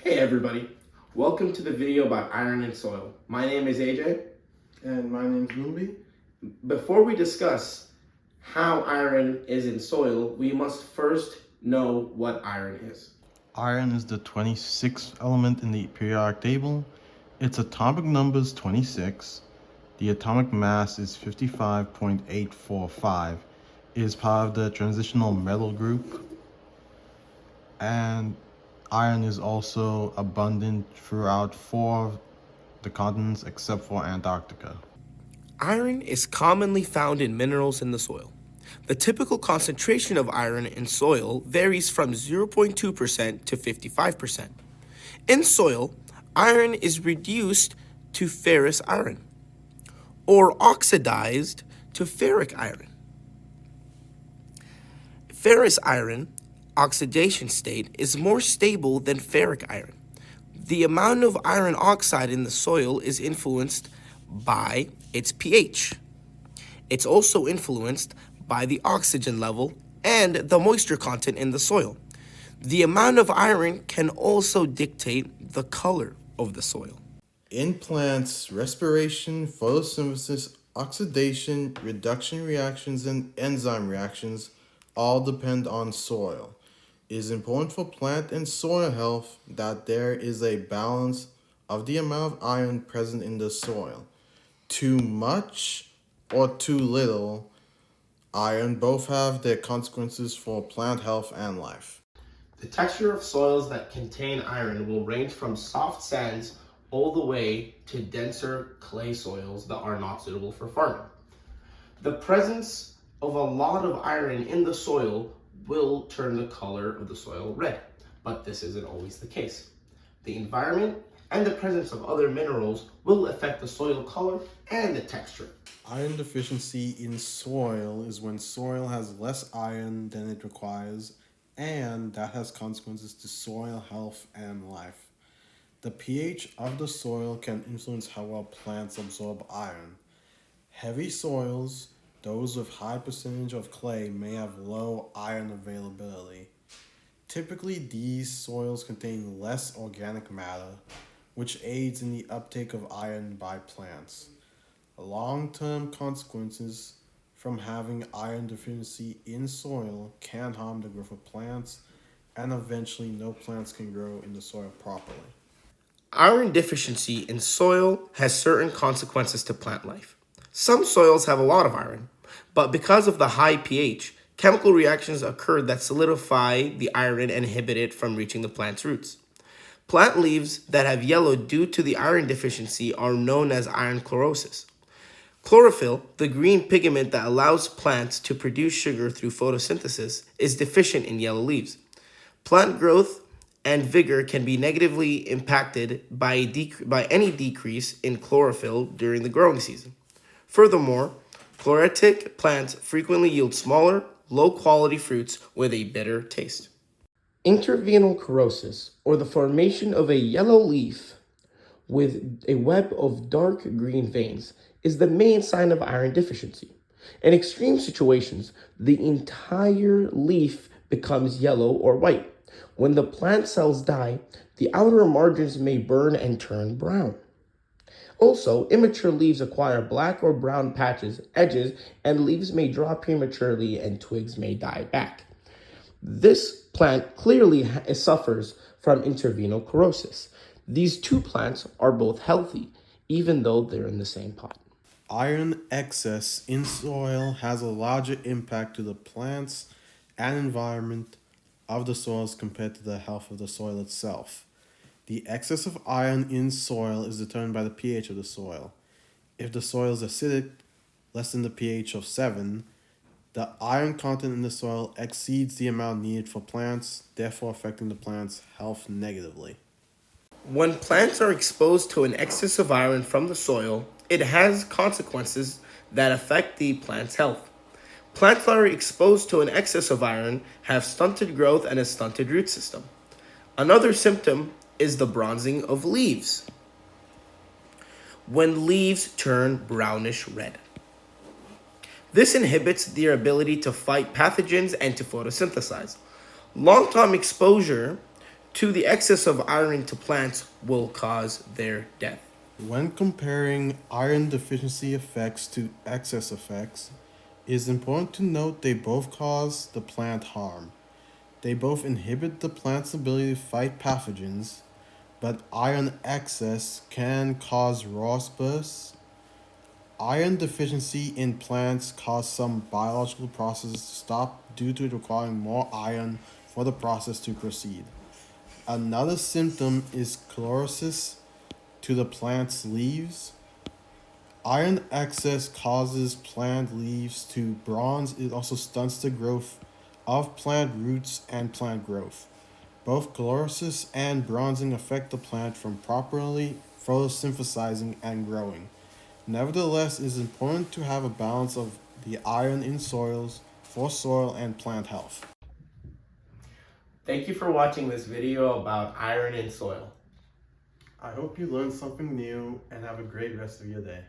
Hey everybody, welcome to the video about iron in soil. My name is AJ. And my name's Moonby. Before we discuss how iron is in soil, we must first know what iron is. Iron is the 26th element in the periodic table. Its atomic number is 26. The atomic mass is 55.845. It is part of the transitional metal group. And iron is also abundant throughout 4 of the continents except for Antarctica. Iron is commonly found in minerals in the soil. The typical concentration of iron in soil varies from 0.2% to 55%. In soil, iron is reduced to ferrous iron or oxidized to ferric iron. Ferrous iron oxidation state is more stable than ferric iron. The amount of iron oxide in the soil is influenced by its pH. It's also influenced by the oxygen level and the moisture content in the soil. The amount of iron can also dictate the color of the soil. In plants, respiration, photosynthesis, oxidation, reduction reactions, and enzyme reactions all depend on soil. It is important for plant and soil health that there is a balance of the amount of iron present in the soil. Too much or too little iron both have their consequences for plant health and life. The texture of soils that contain iron will range from soft sands all the way to denser clay soils that are not suitable for farming. The presence of a lot of iron in the soil will turn the color of the soil red, but this isn't always the case. The environment and the presence of other minerals will affect the soil color and the texture. Iron deficiency in soil is when soil has less iron than it requires, and that has consequences to soil health and life. The pH of the soil can influence how well plants absorb iron. Heavy soils, those with high percentage of clay, may have low iron availability. Typically, these soils contain less organic matter, which aids in the uptake of iron by plants. Long-term consequences from having iron deficiency in soil can harm the growth of plants, and eventually no plants can grow in the soil properly. Iron deficiency in soil has certain consequences to plant life. Some soils have a lot of iron, but because of the high pH, chemical reactions occur that solidify the iron and inhibit it from reaching the plant's roots. Plant leaves that have yellowed due to the iron deficiency are known as iron chlorosis. Chlorophyll, the green pigment that allows plants to produce sugar through photosynthesis, is deficient in yellow leaves. Plant growth and vigor can be negatively impacted by any decrease in chlorophyll during the growing season. Furthermore, chlorotic plants frequently yield smaller, low-quality fruits with a bitter taste. Intervenal chlorosis, or the formation of a yellow leaf with a web of dark green veins, is the main sign of iron deficiency. In extreme situations, the entire leaf becomes yellow or white. When the plant cells die, the outer margins may burn and turn brown. Also, immature leaves acquire black or brown patches, edges, and leaves may drop prematurely and twigs may die back. This plant clearly suffers from intervenal chlorosis. These two plants are both healthy, even though they're in the same pot. Iron excess in soil has a larger impact to the plants and environment of the soils compared to the health of the soil itself. The excess of iron in soil is determined by the pH of the soil. If the soil is acidic, less than the pH of 7, the iron content in the soil exceeds the amount needed for plants, therefore affecting the plant's health negatively. When plants are exposed to an excess of iron from the soil, it has consequences that affect the plant's health. Plants that are exposed to an excess of iron have stunted growth and a stunted root system. Another symptom is the bronzing of leaves, when leaves turn brownish red. This inhibits their ability to fight pathogens and to photosynthesize. Long-term exposure to the excess of iron to plants will cause their death. When comparing iron deficiency effects to excess effects, it is important to note they both cause the plant harm. They both inhibit the plant's ability to fight pathogens, but iron excess can cause rust bursts. Iron deficiency in plants cause some biological processes to stop due to it requiring more iron for the process to proceed. Another symptom is chlorosis to the plant's leaves. Iron excess causes plant leaves to bronze. It also stunts the growth of plant roots and plant growth. Both chlorosis and bronzing affect the plant from properly photosynthesizing and growing. Nevertheless, it is important to have a balance of the iron in soils for soil and plant health. Thank you for watching this video about iron in soil. I hope you learned something new and have a great rest of your day.